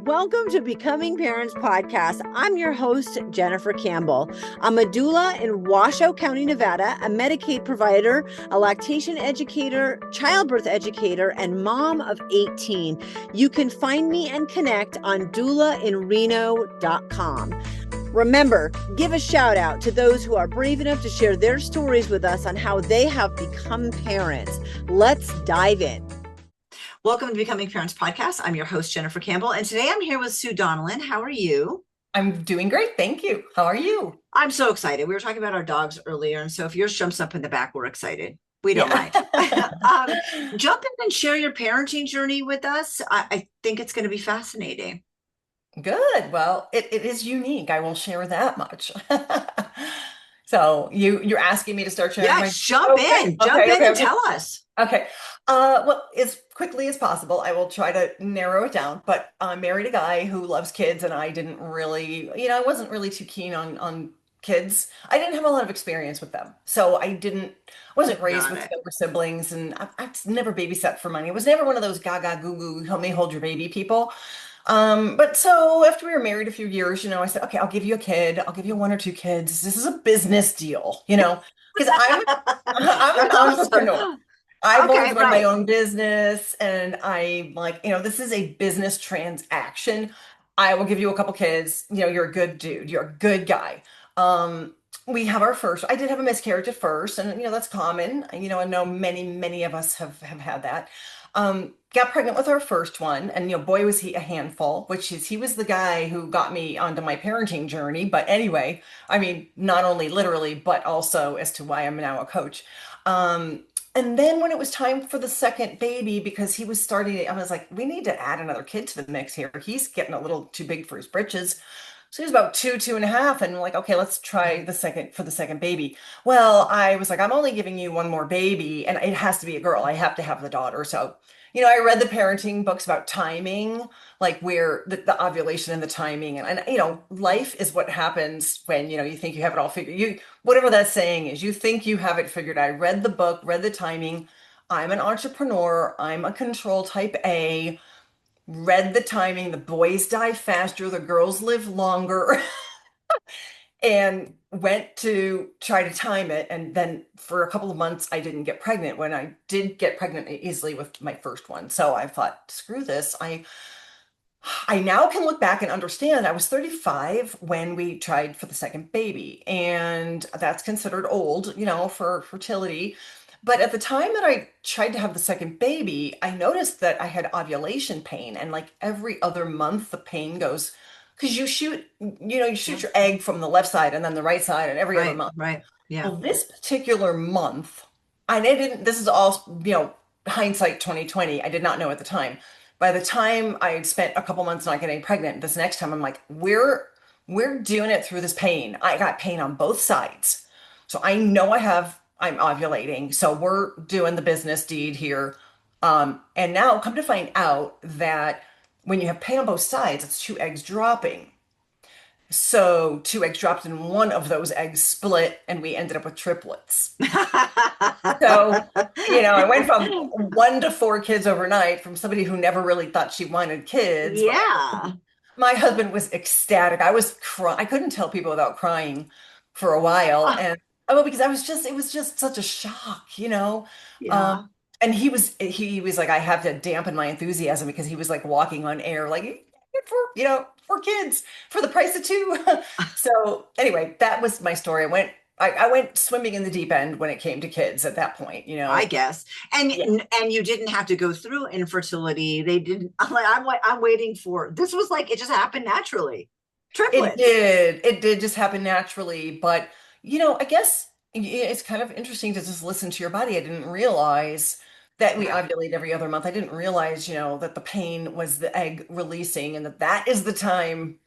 Welcome to Becoming Parents Podcast. I'm your host, Jennifer Campbell. I'm a doula in Washoe County, Nevada, a Medicaid provider, a lactation educator, childbirth educator, and mom of 18. You can find me and connect on doulainreno.com. Remember, give a shout out to those who are brave enough to share their stories with us on how they have become parents. Let's dive in. Welcome to Becoming Parents Podcast. I'm your host, Jennifer Campbell, and today I'm here with Sue Donnellan. How are you? I'm doing great. Thank you. How are you? I'm so excited. We were talking about our dogs earlier, and so if yours jumps up in the back, we're excited. We don't mind. Jump in and share your parenting journey with us. I think it's going to be fascinating. Good. Well, it is unique. I will share that much. So you're asking me to start sharing my jump in and tell us. Okay. Well, as quickly as possible, I will try to narrow it down. But I married a guy who loves kids, and I didn't really, I wasn't really too keen on kids. I didn't have a lot of experience with them, so I wasn't raised with younger siblings, and I never babysat for money. I was never one of those gaga goo goo help me hold your baby people. But so after we were married a few years, I said, okay, I'll give you a kid. I'll give you one or two kids. This is a business deal, because I'm an entrepreneur. I've always run my own business, and I'm like, this is a business transaction. I will give you a couple kids. You're a good dude. You're a good guy. We have our first. I did have a miscarriage at first, and that's common. I know many of us have had that. Got pregnant with our first one, and boy was he a handful, he was the guy who got me onto my parenting journey. But anyway, I mean, not only literally, but also as to why I'm now a coach. And then when it was time for the second baby, because he was starting, I was like, we need to add another kid to the mix here. He's getting a little too big for his britches. So he was about 2.5, and like, okay, let's try the second baby. Well, I was like, I'm only giving you one more baby, and it has to be a girl. I have to have the daughter. So, I read the parenting books about timing, like where the ovulation and the timing, and life is what happens when, you think you have it all figured. Whatever that saying is, you think you have it figured. I read the book, read the timing. I'm an entrepreneur. I'm a control type A. Read the timing. The boys die faster, the girls live longer. And went to try to time it. And then for a couple of months, I didn't get pregnant. When I did get pregnant easily with my first one. So I thought, screw this. I now can look back and understand I was 35 when we tried for the second baby. And that's considered old, for fertility. But at the time that I tried to have the second baby, I noticed that I had ovulation pain. And like every other month, the pain goes, because you shoot your egg from the left side and then the right side and every other month. Right. Yeah. Well, this particular month, this is all, hindsight 2020. I did not know at the time. By the time I had spent a couple months not getting pregnant, this next time I'm like, we're doing it through this pain. I got pain on both sides. So I know I'm ovulating. So we're doing the business deed here. And now come to find out that when you have pain on both sides, it's two eggs dropping. So two eggs dropped and one of those eggs split and we ended up with triplets. So, I went from 1 to 4 kids overnight from somebody who never really thought she wanted kids. Yeah. My husband was ecstatic. I was crying. I couldn't tell people without crying for a while. And because it was just such a shock, Yeah. And he was like, I have to dampen my enthusiasm because he was like walking on air, like for kids for the price of 2. So anyway, that was my story. I went swimming in the deep end when it came to kids at that point, I guess. And you didn't have to go through infertility. They didn't. I'm waiting for this. Was like it just happened naturally. Triplets. It did just happen naturally, but I guess it's kind of interesting to just listen to your body. I didn't realize that we ovulate every other month. I didn't realize, that the pain was the egg releasing, and that is the time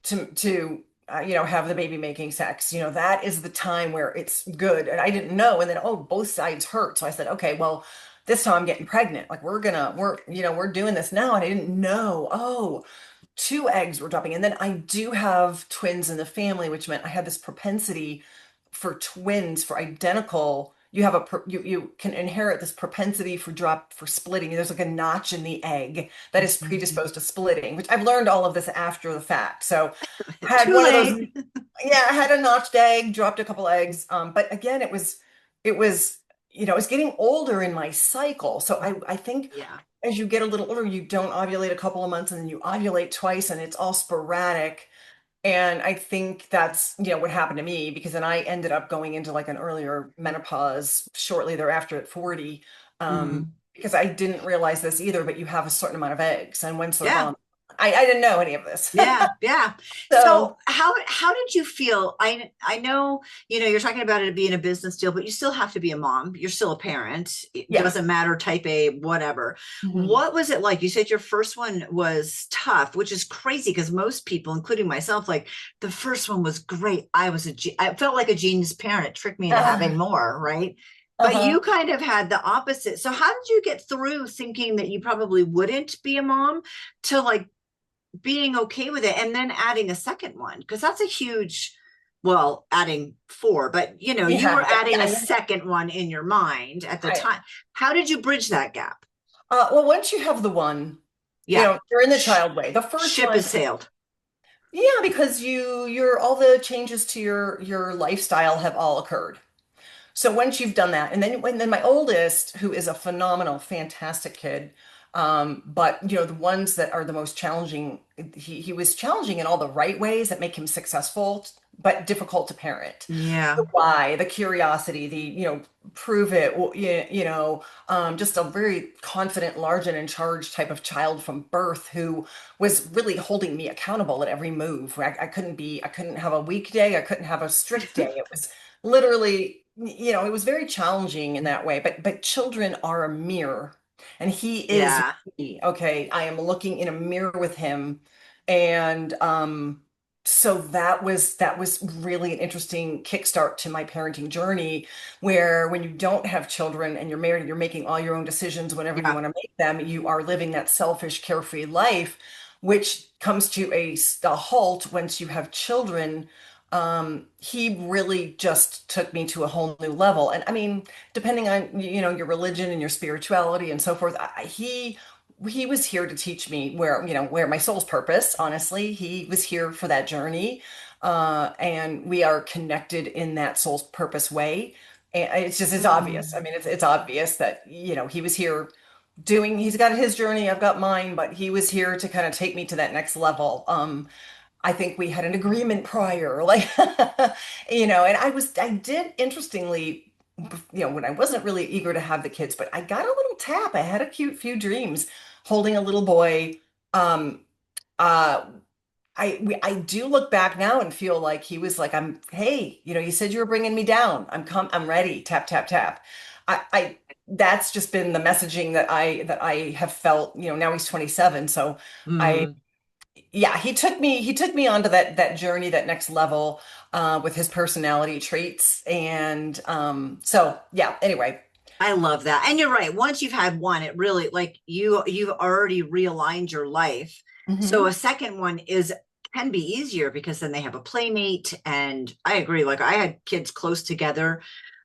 to have the baby making sex. That is the time where it's good. And I didn't know. And then, both sides hurt. So I said, okay, well, this time I'm getting pregnant. Like we're doing this now. And I didn't know, 2 eggs were dropping. And then I do have twins in the family, which meant I had this propensity for twins, for identical you have you can inherit this propensity for splitting. There's like a notch in the egg that is Mhm. predisposed to splitting, which I've learned all of this after the fact. So I had Too one of those, late. yeah, I had a notched egg, dropped a couple eggs. But again, it was, I was getting older in my cycle. So I think Yeah. as you get a little older, you don't ovulate a couple of months and then you ovulate twice and it's all sporadic. And I think that's, what happened to me because then I ended up going into like an earlier menopause shortly thereafter at 40. Mhm. Because I didn't realize this either, but you have a certain amount of eggs and once they're Yeah. gone, I didn't know any of this. Yeah, yeah. So So, how did you feel? I know, you're talking about it being a business deal, but you still have to be a mom. You're still a parent. It yes. doesn't matter, type A, whatever. Mhm. What was it like? You said your first one was tough, which is crazy because most people, including myself, like the first one was great. I felt like a genius parent. It tricked me into having more, right? But you Uh-huh. kind of had the opposite. So how did you get through thinking that you probably wouldn't be a mom to like being okay with it and then adding a second one? Because that's a huge, well, adding four, but you were Yeah, yeah, adding a yeah. second one in your mind at the I, time. How did you bridge that gap? well, once you have the one, Yeah. you're in the child way. The first Ship one, has sailed. yeah, because you're all the changes to your lifestyle have all occurred. So once you've done that, and then my oldest, who is a phenomenal, fantastic kid, but the ones that are the most challenging, he was challenging in all the right ways that make him successful, but difficult to parent. Yeah. The why, the curiosity, the prove it, just a very confident, large and in charge type of child from birth who was really holding me accountable at every move. I couldn't have a weekday, I couldn't have a strict day. It was literally, it was very challenging in that way. But children are a mirror, and he is Yeah. me. Okay, I am looking in a mirror with him, and so that was really an interesting kickstart to my parenting journey, where when you don't have children and you're married, you're making all your own decisions whenever you Yeah. want to make them. You are living that selfish, carefree life, which comes to a halt once you have children. He really just took me to a whole new level. And I mean, depending on, your religion and your spirituality and so forth, he was here to teach me where my soul's purpose. Honestly, he was here for that journey. And we are connected in that soul's purpose way. And it's obvious. I Mm. mean, it's obvious that, he was here he's got his journey, I've got mine, but he was here to kind of take me to that next level. I think we had an agreement prior, like, and I did interestingly, when I wasn't really eager to have the kids, but I got a little tap. I had a cute few dreams holding a little boy. Um, uh, I do look back now and feel like he was like, hey, you said you were bringing me down. I'm ready. Tap, tap, tap. That's just been the messaging that I have felt, now he's 27. So I, Mm. yeah, he took me onto that journey, that next level, with his personality traits. And, so yeah, anyway. I love that. And you're right. Once you've had one, it really like you've already realigned your life. So Hmm. a second one is can be easier because then they have a playmate. And I agree. Like I had kids close together.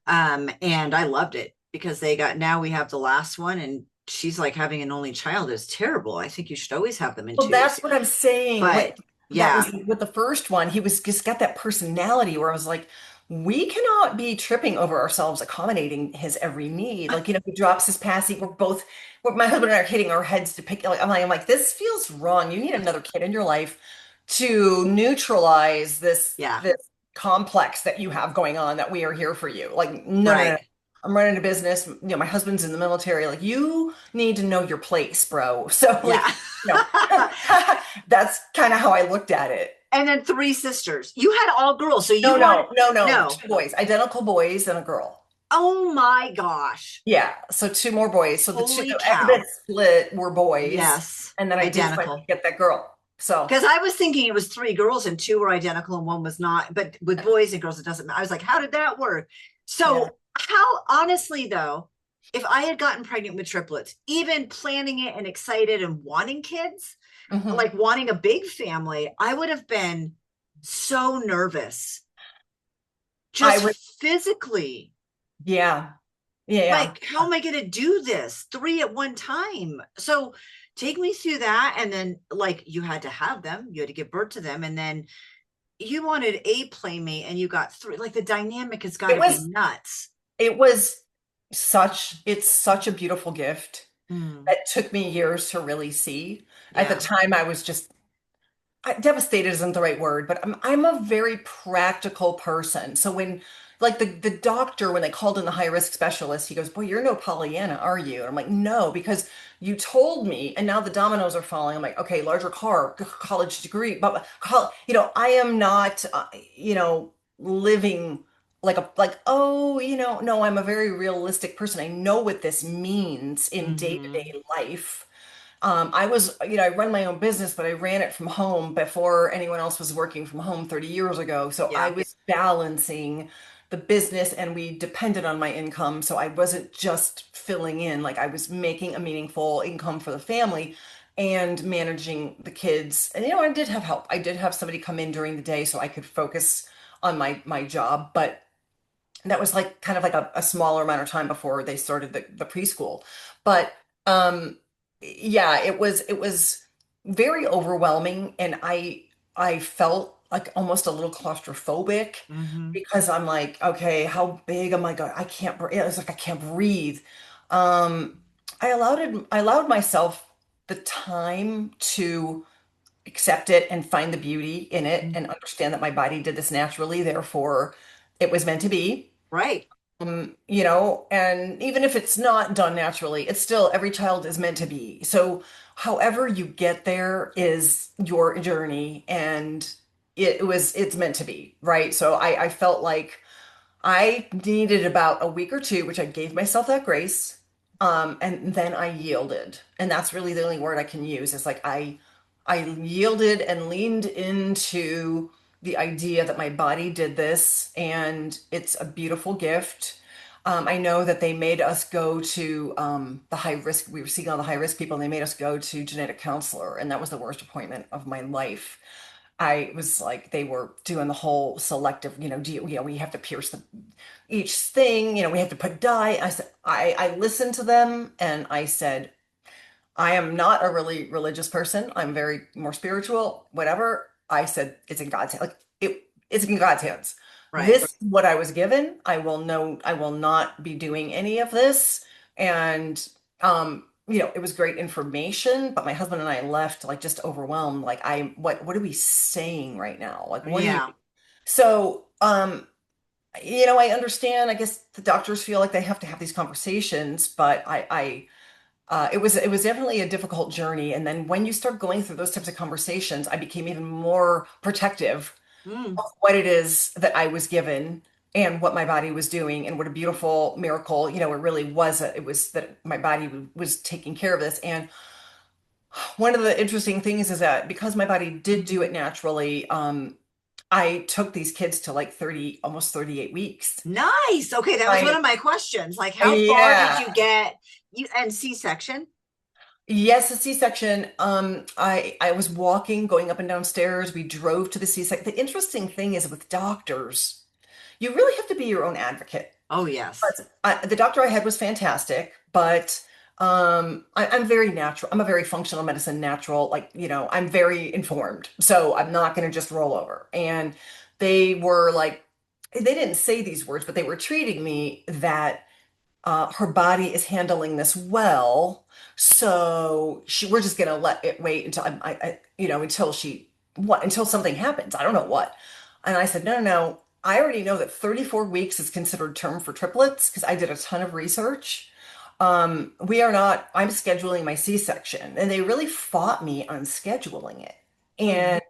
And I loved it because now we have the last one and she's like having an only child is terrible. I think you should always have them in Well, twos. that's what I'm saying. But That yeah, was with the first one. He was just got that personality where I was like, we cannot be tripping over ourselves, accommodating his every need. Like, he drops his passy. My husband and I are hitting our heads to pick. Like, I'm like, this feels wrong. You need another kid in your life to neutralize this yeah, this complex that you have going on. That we are here for you. Like, no, no, no. right. I'm running a business. My husband's in the military. Like, you need to know your place, bro. So, Yeah. like, you know, that's kind of how I looked at it. And then three sisters. You had all girls. So No, you want no, no, no. no. Two boys, identical boys and a girl. Oh my gosh. Yeah, so two more boys. So the two Holy that cow. split were boys, Yes. and then I did finally Identical. get that girl. So Because I was thinking it was three girls and two were identical and one was not. But with boys and girls, it doesn't matter. I was like, how did that work? yeah. So, how honestly, though, if I had gotten pregnant with triplets, even planning it and excited and wanting kids, Hmm. like wanting a big family, I would have been so nervous, I just would physically. Yeah. Yeah. Like, how am I going to do this? Three at one time. So take me through that. And then, like, you had to have them, you had to give birth to them. And then you wanted a playmate and you got three. Like, the dynamic has got It to be was nuts. it was it's such a beautiful gift Mm, that took me years to really see. At the yeah. time I was just devastated isn't the right word, but I'm a very practical person. So when like the doctor, when they called in the high risk specialist, he goes, "Boy, you're no Pollyanna, are you?" And I'm like, "No, because you told me, and now the dominoes are falling." I'm like, "Okay, larger car, college degree, but I am not, living like oh, no, I'm a very realistic person. I know what this means in Mm-hmm. day-to-day life." I run my own business, but I ran it from home before anyone else was working from home 30 years ago. So I Yeah. was balancing the business and we depended on my income. So I wasn't just filling in, like I was making a meaningful income for the family and managing the kids. And I did have help. I did have somebody come in during the day so I could focus on my job, but that was like kind of like a smaller amount of time before they started the preschool. But um yeah, it was very overwhelming and I felt like almost a little claustrophobic Mm-hmm. because I'm like, okay, how big am I going? I can't breathe. It was like I can't breathe. Um I allowed myself the time to accept it and find the beauty in it and understand that my body did this naturally, therefore it was meant to be. Right. And even if it's not done naturally, it's still every child is meant to be. So, however you get there is your journey, and it's meant to be, right? So I felt like I needed about a week or two, which I gave myself that grace. And then I yielded. And that's really the only word I can use. It's like I yielded and leaned into the idea that my body did this and it's a beautiful gift. I know that they made us go to the high risk, we were seeing all the high risk people, and they made us go to genetic counselor, and that was the worst appointment of my life. I was like, they were doing the whole selective, we have to pierce each thing, we have to put dye. I said, I listened to them and I said, I am not a really religious person. I'm very more spiritual, whatever. I said, it's in God's hands. Like it's in God's hands. Right. This is what I was given. I will not be doing any of this. And it was great information, but my husband and I left like just overwhelmed. Like what are we saying right now? Like what do you Yeah. so I understand. I guess the doctors feel like they have to have these conversations, but it was definitely a difficult journey. And then when you start going through those types of conversations, I became even more protective Mm. of what it is that I was given and what my body was doing and what a beautiful miracle, it really was. It was that my body was taking care of this. And one of the interesting things is that because my body did do it naturally, I took these kids to like 30, almost 38 weeks. Nice. Okay, that was one I, of my questions. Like, how far did yeah. you get? You and C-section? Yes, a C-section. I was walking, going up and down stairs. We drove to the C-section. The interesting thing is with doctors, you really have to be your own advocate. Oh, yes. But the doctor I had was fantastic, but I'm very natural. I'm a very functional medicine natural. Like, I'm very informed. So I'm not going to just roll over. And they were like, they didn't say these words, but they were treating me that her body is handling this well. So we're just gonna let it wait until until until something happens. I don't know what. And I said, no, no, no. I already know that 34 weeks is considered term for triplets because I did a ton of research. We are not, I'm scheduling my C-section, and they really fought me on scheduling it. Mm. And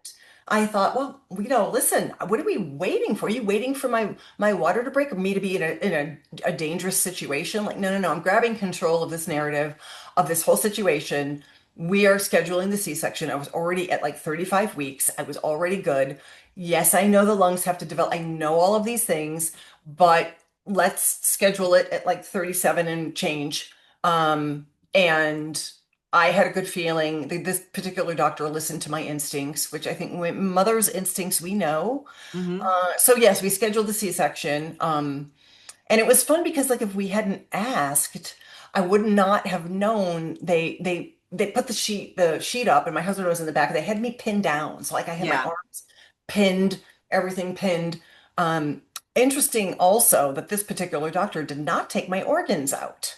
I thought, well, listen, what are we waiting for? Are you waiting for my water to break or me to be in a dangerous situation? Like, no, no, no. I'm grabbing control of this narrative, of this whole situation. We are scheduling the C-section. I was already at like 35 weeks. I was already good. Yes, I know the lungs have to develop. I know all of these things, but let's schedule it at like 37 and change. And I had a good feeling. This particular doctor listened to my instincts, which I think mother's instincts we know. Hmm. So yes, we scheduled the C-section. And it was fun because like if we hadn't asked, I would not have known they put the sheet up and my husband was in the back. They had me pinned down. So like I had my Yeah. arms pinned, everything pinned. Um, Interesting also that this particular doctor did not take my organs out.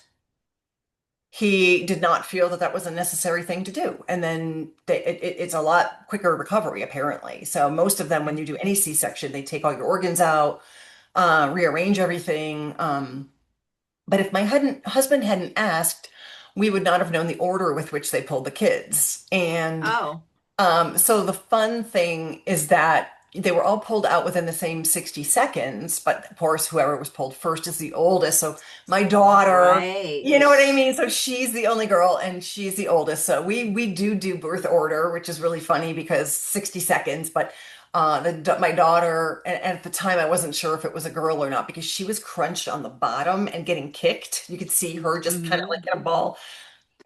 He did not feel that that was a necessary thing to do. And then it's a lot quicker recovery, apparently. So most of them, when you do any C-section, they take all your organs out, rearrange everything. But if my husband hadn't asked, we would not have known the order with which they pulled the kids. And Oh, so the fun thing is that they were all pulled out within the same 60 seconds, but of course, whoever was pulled first is the oldest. So my daughter, right. you know what I mean? So she's the only girl and she's the oldest. So we do birth order, which is really funny because 60 seconds, but my daughter, and at the time I wasn't sure if it was a girl or not because she was crunched on the bottom and getting kicked. You could see her just kind of like Hmm. in a ball.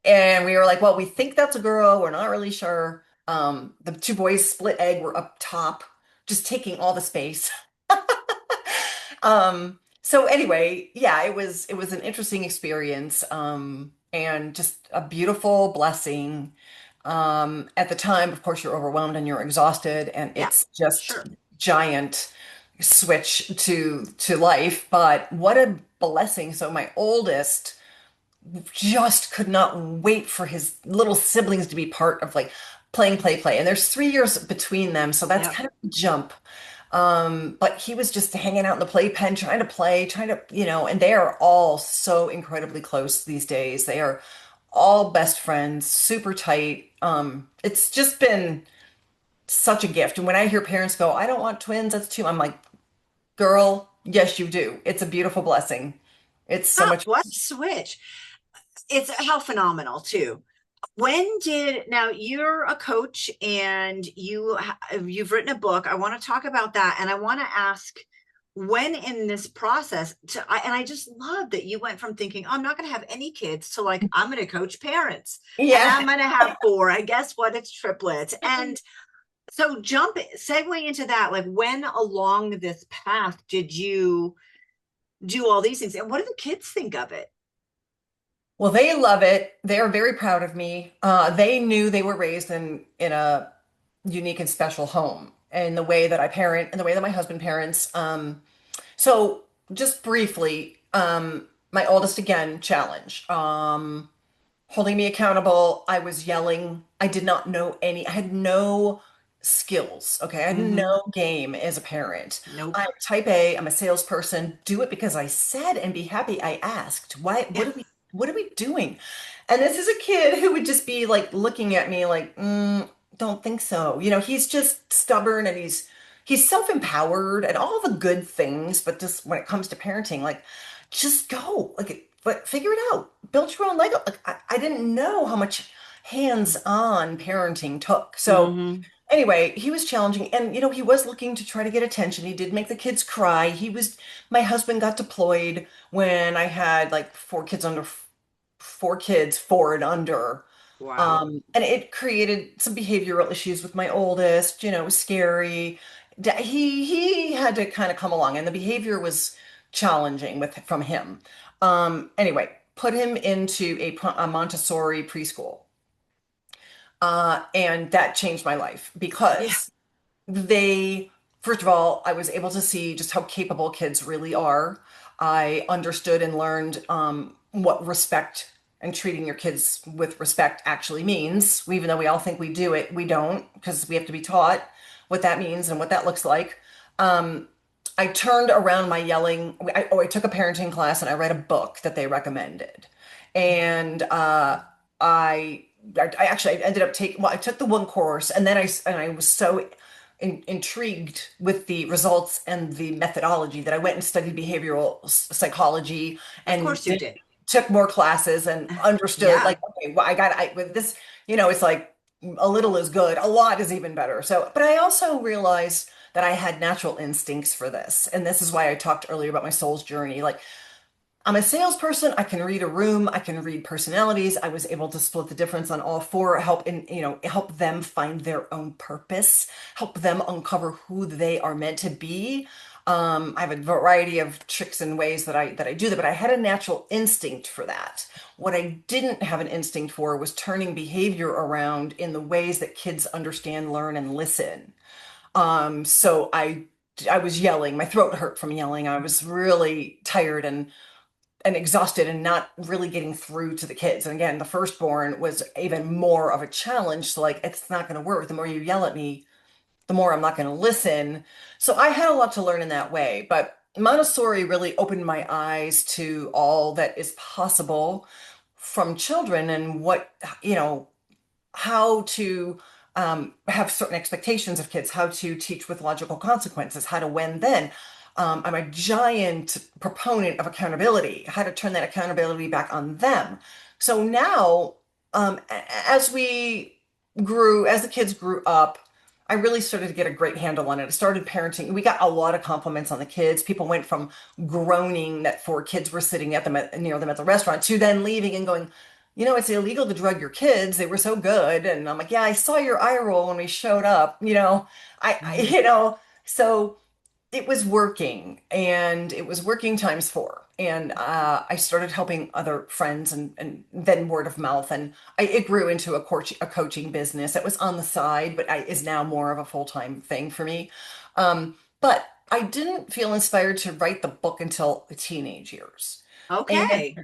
And we were like, well, we think that's a girl. We're not really sure. The two boys split egg were up top, just taking all the space. So anyway, yeah, it was an interesting experience, and just a beautiful blessing. At the time, of course, you're overwhelmed and you're exhausted, and Yeah, it's just sure. giant switch to life. But what a blessing. So my oldest just could not wait for his little siblings to be part of like playing play. And there's 3 years between them, so that's Yep. kind of a jump. But he was just hanging out in the playpen, trying to play, trying to, and they are all so incredibly close these days. They are all best friends, super tight. It's just been such a gift. And when I hear parents go, I don't want twins, that's too, I'm like, girl, yes, you do. It's a beautiful blessing. It's so Oh, much. what a switch. It's how phenomenal too. When did now you're a coach and you've written a book. I want to talk about that and I want to ask when in this process and I just love that you went from thinking, oh, I'm not going to have any kids to like I'm going to coach parents and Yeah. I'm going to have four. And guess what? It's triplets. And so segue into that. Like when along this path did you do all these things and what do the kids think of it? Well, they love it. They are very proud of me. They knew they were raised in a unique and special home in the way that I parent, in the way that my husband parents. So just briefly, my oldest again, challenge. Holding me accountable. I was yelling. I did not know any, I had no skills. Okay. I had Mm-hmm. no game as a parent. Nope. I'm type A, I'm a salesperson. Do it because I said and be happy I asked. Why, Yeah. what are we doing? And this is a kid who would just be like looking at me like, don't think so. He's just stubborn and he's self-empowered and all the good things, but just when it comes to parenting, like just go. Like but figure it out. Build your own Lego. Like I didn't know how much hands-on parenting took. So Mm-hmm. anyway, he was challenging and he was looking to try to get attention. He did make the kids cry. My husband got deployed when I had like four kids, four and under. Wow. And it created some behavioral issues with my oldest, it was scary. He had to kind of come along and the behavior was challenging from him. Anyway, put him into a Montessori preschool. And that changed my life Yeah. because they, first of all, I was able to see just how capable kids really are. I understood and learned what respect and treating your kids with respect actually means. Even though we all think we do it, we don't because we have to be taught what that means and what that looks like. Um, I turned around my yelling. I took a parenting class and I read a book that they recommended. And I, I ended up taking, well, I took the one course and then I was so intrigued with the results and the methodology that I went and studied behavioral psychology Of and course you did. took more classes and understood Yeah. like, okay, well, with this, it's like a little is good, a lot is even better. So, but I also realized that I had natural instincts for this. And this is why I talked earlier about my soul's journey. Like I'm a salesperson. I can read a room. I can read personalities. I was able to split the difference on all four, help them find their own purpose, help them uncover who they are meant to be. I have a variety of tricks and ways that I do that, but I had a natural instinct for that. What I didn't have an instinct for was turning behavior around in the ways that kids understand, learn, and listen. So I was yelling. My throat hurt from yelling. I was really tired and exhausted and not really getting through to the kids. And again, the firstborn was even more of a challenge. So like, it's not going to work. The more you yell at me, the more I'm not going to listen. So I had a lot to learn in that way. But Montessori really opened my eyes to all that is possible from children and how to have certain expectations of kids, how to teach with logical consequences, how to win then. I'm a giant proponent of accountability, how to turn that accountability back on them. So now, as the kids grew up, I really started to get a great handle on it. I started parenting. We got a lot of compliments on the kids. People went from groaning that four kids were sitting near them at the restaurant to then leaving and going, it's illegal to drug your kids. They were so good. And I'm like, yeah, I saw your eye roll when we showed up. Mhm. So it was working and it was working times four. And I started helping other friends and then word of mouth. And it grew into a coaching business that was on the side, but is now more of a full-time thing for me. But I didn't feel inspired to write the book until the teenage years. And Okay.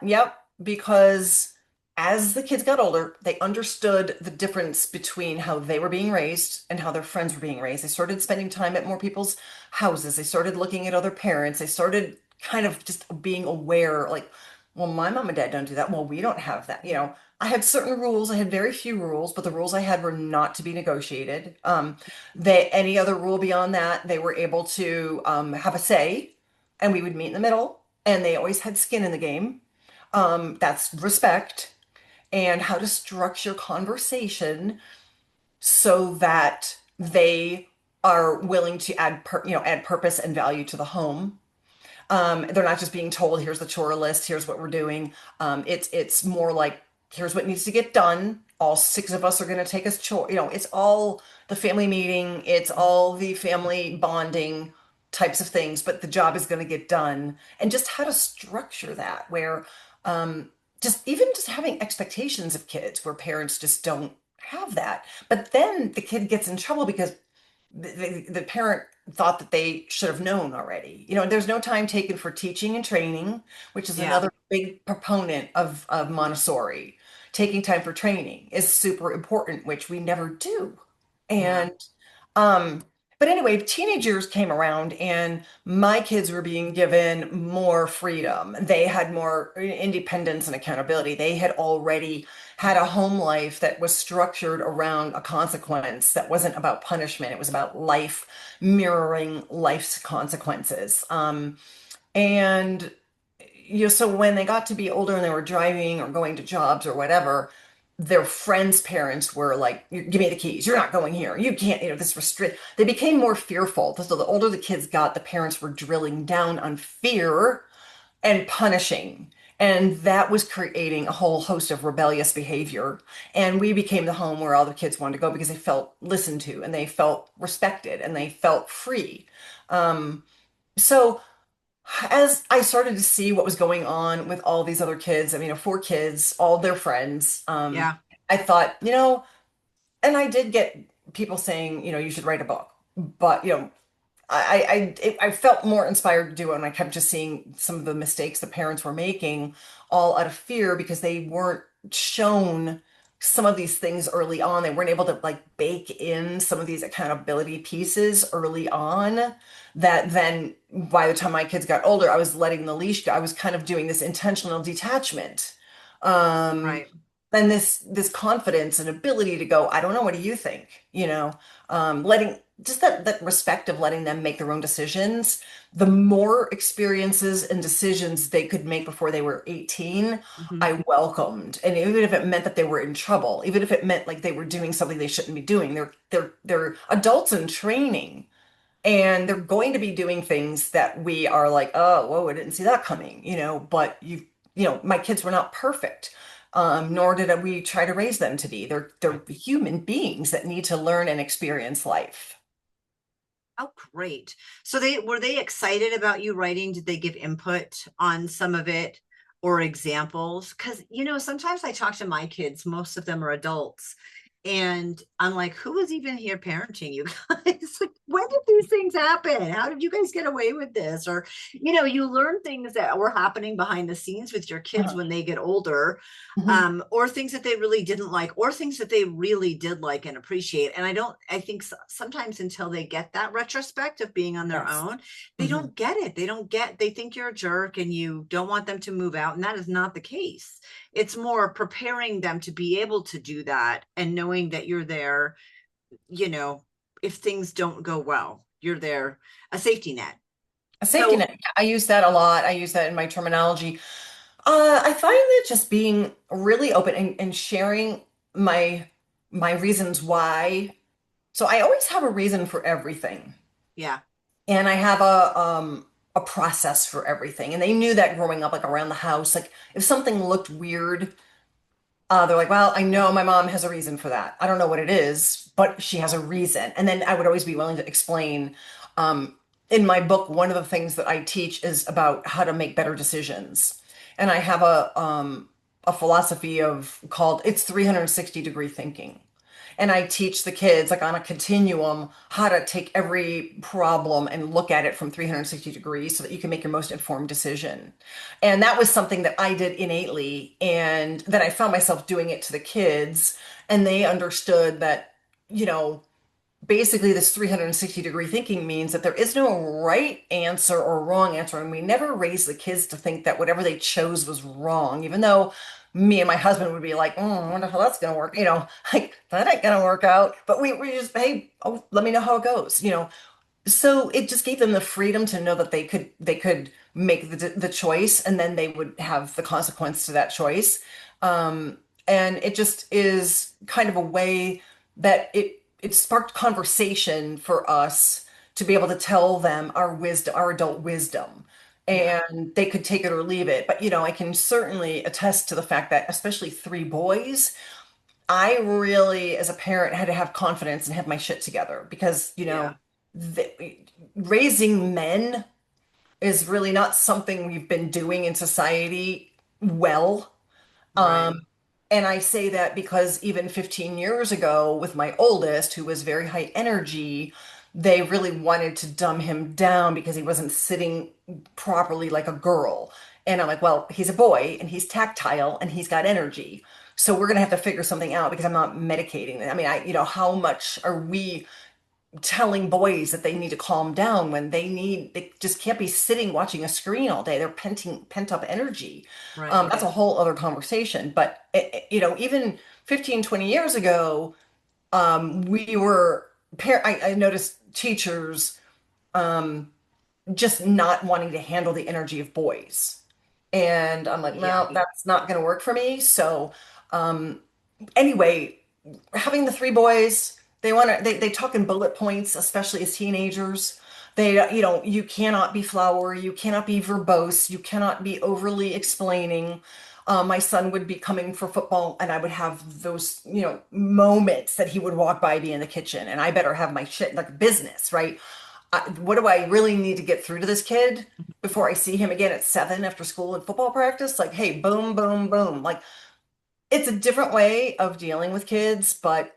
yep, because as the kids got older, they understood the difference between how they were being raised and how their friends were being raised. They started spending time at more people's houses. They started looking at other parents. They started kind of just being aware, like, well, my mom and dad don't do that. Well, we don't have that. I had certain rules. I had very few rules, but the rules I had were not to be negotiated. Any other rule beyond that, they were able to have a say, and we would meet in the middle. And they always had skin in the game. That's respect and how to structure conversation so that they are willing to add purpose and value to the home. They're not just being told, here's the chore list, here's what we're doing. It's more like, here's what needs to get done. All six of us are going to take us chore. It's all the family meeting, it's all the family bonding types of things, but the job is going to get done. And just how to structure that, where just having expectations of kids where parents just don't have that. But then the kid gets in trouble because the parent thought that they should have known already. There's no time taken for teaching and training, which is Yeah. another big proponent of Montessori. Taking time for training is super important, which we never do. Yeah. And um, but anyway, teenagers came around and my kids were being given more freedom. They had more independence and accountability. They had already had a home life that was structured around a consequence that wasn't about punishment. It was about life mirroring life's consequences. And so when they got to be older and they were driving or going to jobs or whatever, their friends' parents were like, "Give me the keys. You're not going here. You can't, this restrict." They became more fearful. So the older the kids got, the parents were drilling down on fear and punishing. And that was creating a whole host of rebellious behavior. And we became the home where all the kids wanted to go because they felt listened to and they felt respected and they felt free. So as I started to see what was going on with all these other kids, I mean, four kids, all their friends, Yeah. I thought, and I did get people saying, you should write a book. But, I felt more inspired to do it, and I kept just seeing some of the mistakes the parents were making, all out of fear because they weren't shown some of these things early on. They weren't able to like bake in some of these accountability pieces early on. That then, by the time my kids got older, I was letting the leash go. I was kind of doing this intentional detachment. Um, Right. and this confidence and ability to go, I don't know, what do you think? Letting just that respect of letting them make their own decisions. The more experiences and decisions they could make before they were 18, Mhm. I welcomed. And even if it meant that they were in trouble, even if it meant like they were doing something they shouldn't be doing, they're adults in training. And they're going to be doing things that we are like, oh, whoa, I didn't see that coming, but my kids were not perfect. Nor did we try to raise them to be. They're human beings that need to learn and experience life. Oh, great. So they excited about you writing? Did they give input on some of it or examples? Because, sometimes I talk to my kids, most of them are adults, and I'm like, who is even here parenting you guys? Like, when did these things happen? How did you guys get away with this? Or, you learn things that were happening behind the scenes with your kids Uh-huh. when they get older, Mhm. or things that they really didn't like, or things that they really did like and appreciate. And I think sometimes until they get that retrospect of being on their Yes. own, they Mhm. don't get it. They think you're a jerk and you don't want them to move out. And that is not the case. It's more preparing them to be able to do that and knowing that you're there, you know, if things don't go well, you're there, a safety net. A safety So, net. I use that a lot. I use that in my terminology. I find that just being really open and sharing my my reasons why. So I always have a reason for everything. yeah, And I have a process for everything. And they knew that growing up, like around the house. Like if something looked weird, they're like, well, I know my mom has a reason for that. I don't know what it is, but she has a reason. And then I would always be willing to explain. Um, in my book, one of the things that I teach is about how to make better decisions. And I have a philosophy of called it's 360-degree thinking. And I teach the kids, like on a continuum, how to take every problem and look at it from 360 degrees so that you can make your most informed decision. And that was something that I did innately, and that I found myself doing it to the kids. And they understood that, you know, basically this 360-degree thinking means that there is no right answer or wrong answer. And we never raise the kids to think that whatever they chose was wrong, even though me and my husband would be like, I wonder how that's going to work. Like that ain't going to work out. But we just, hey, oh, let me know how it goes. So it just gave them the freedom to know that they could make the choice, and then they would have the consequence to that choice. Um, and it just is kind of a way that it sparked conversation for us to be able to tell them our wisdom, our adult wisdom. yeah, And they could take it or leave it. But I can certainly attest to the fact that especially three boys, I really, as a parent, had to have confidence and have my shit together because, yeah, raising men is really not something we've been doing in society well. right, And I say that because even 15 years ago, with my oldest, who was very high energy, they really wanted to dumb him down because he wasn't sitting properly like a girl. And I'm like, well, he's a boy and he's tactile and he's got energy. So we're gonna have to figure something out because I'm not medicating. I mean, how much are we telling boys that they need to calm down when they just can't be sitting watching a screen all day. They're pent up energy. right, That's a whole other conversation. But even 15, 20 years ago, we were I noticed teachers just not wanting to handle the energy of boys. And I'm like, yeah, no, that's not going to work for me. So, um, anyway, having the three boys, they talk in bullet points, especially as teenagers. You cannot be flowery, you cannot be verbose, you cannot be overly explaining. My son would be coming for football, and I would have those, moments that he would walk by me in the kitchen, and I better have my shit like business, right? What do I really need to get through to this kid before I see him again at 7 after school and football practice? Like, hey, boom, boom, boom. Like, it's a different way of dealing with kids, but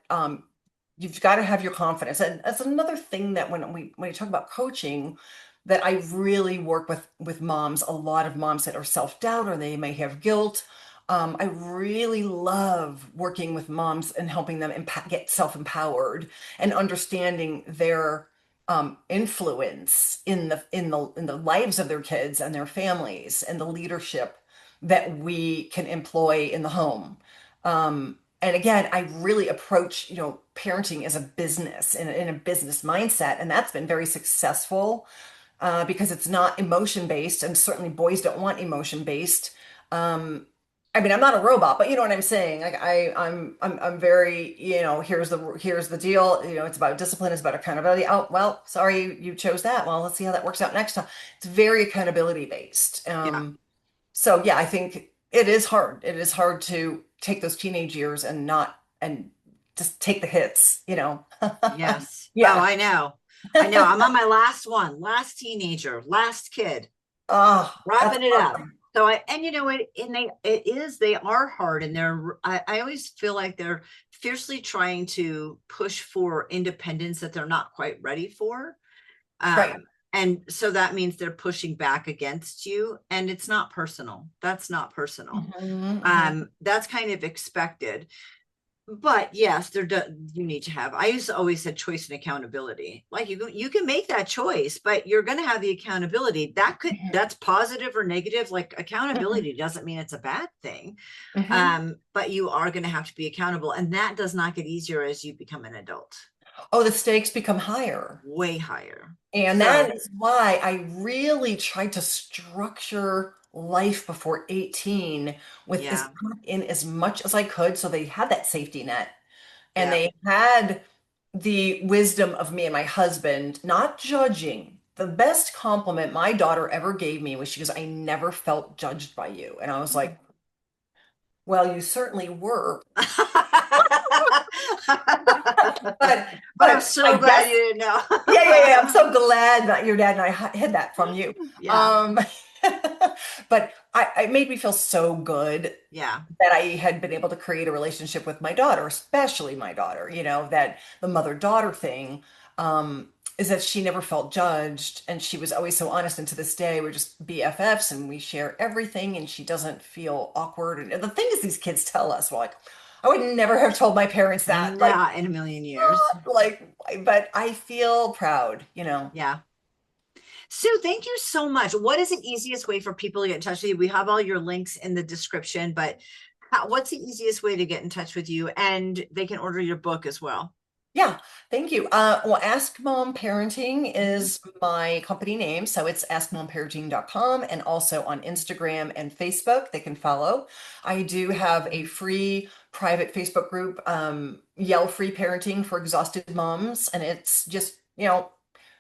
you've got to have your confidence. And that's another thing that when you talk about coaching, that I really work with moms, a lot of moms that are self-doubt or they may have guilt. I really love working with moms and helping them get self-empowered and understanding their influence in the lives of their kids and their families and the leadership that we can employ in the home. And again, I really approach, parenting as a business in a business mindset, and that's been very successful because it's not emotion based, and certainly boys don't want emotion based. I mean, I'm not a robot, but you know what I'm saying. Like I'm very, here's the deal. It's about discipline, it's about accountability. Oh, well, sorry, you chose that. Well, let's see how that works out next time. It's very accountability based. Yeah. So yeah, I think it is hard. It is hard to take those teenage years and just take the hits. Yes. Oh, Yeah. I know. I know. I'm on my last one, last teenager, last kid, Oh, that's wrapping it up. awesome. So and they are hard, and I always feel like they're fiercely trying to push for independence that they're not quite ready for. Right. And so that means they're pushing back against you, and it's not personal. That's not personal. Mhm, mhm, That's kind of expected. But yes, you need to have. I used to always said choice and accountability. Like you can make that choice, but you're going to have the accountability. mhm, That's positive or negative. Like mhm, accountability doesn't mean it's a bad thing. mhm. But you are going to have to be accountable, and that does not get easier as you become an adult. Oh, the stakes become higher. Way higher. And So that is why I really tried to structure life before 18 with yeah, in as much as I could. So they had that safety net and yeah. they had the wisdom of me and my husband not judging. The best compliment my daughter ever gave me was she goes, I never felt judged by you. And I was like, well, you certainly were. But I'm but so I glad guess you didn't know. yeah, yeah, yeah. I'm so glad that your dad and I hid that from you. Yeah, Um, but it made me feel so good yeah. that I had been able to create a relationship with my daughter, especially my daughter, that the mother-daughter thing, is that she never felt judged and she was always so honest. And to this day, we're just BFFs and we share everything and she doesn't feel awkward. And the thing is, these kids tell us, well, like, I would never have told my parents that. Like, Not in a million years. like, but I feel proud. Yeah. Sue, thank you so much. What is the easiest way for people to get in touch with you? We have all your links in the description, but what's the easiest way to get in touch with you? And they can order your book as well. Yeah, thank you. Well, Ask Mom Parenting Mhm. is my company name, so it's askmomparenting.com and also on Instagram and Facebook they can follow. I do have a free private Facebook group, Yell Free Parenting for Exhausted Moms, and it's just,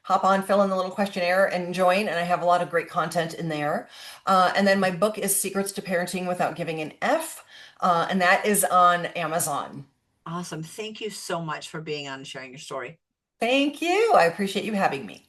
hop on, fill in the little questionnaire and join, and I have a lot of great content in there. And then my book is Secrets to Parenting Without Giving an F, and that is on Amazon. Awesome. Thank you so much for being on and sharing your story. Thank you. I appreciate you having me.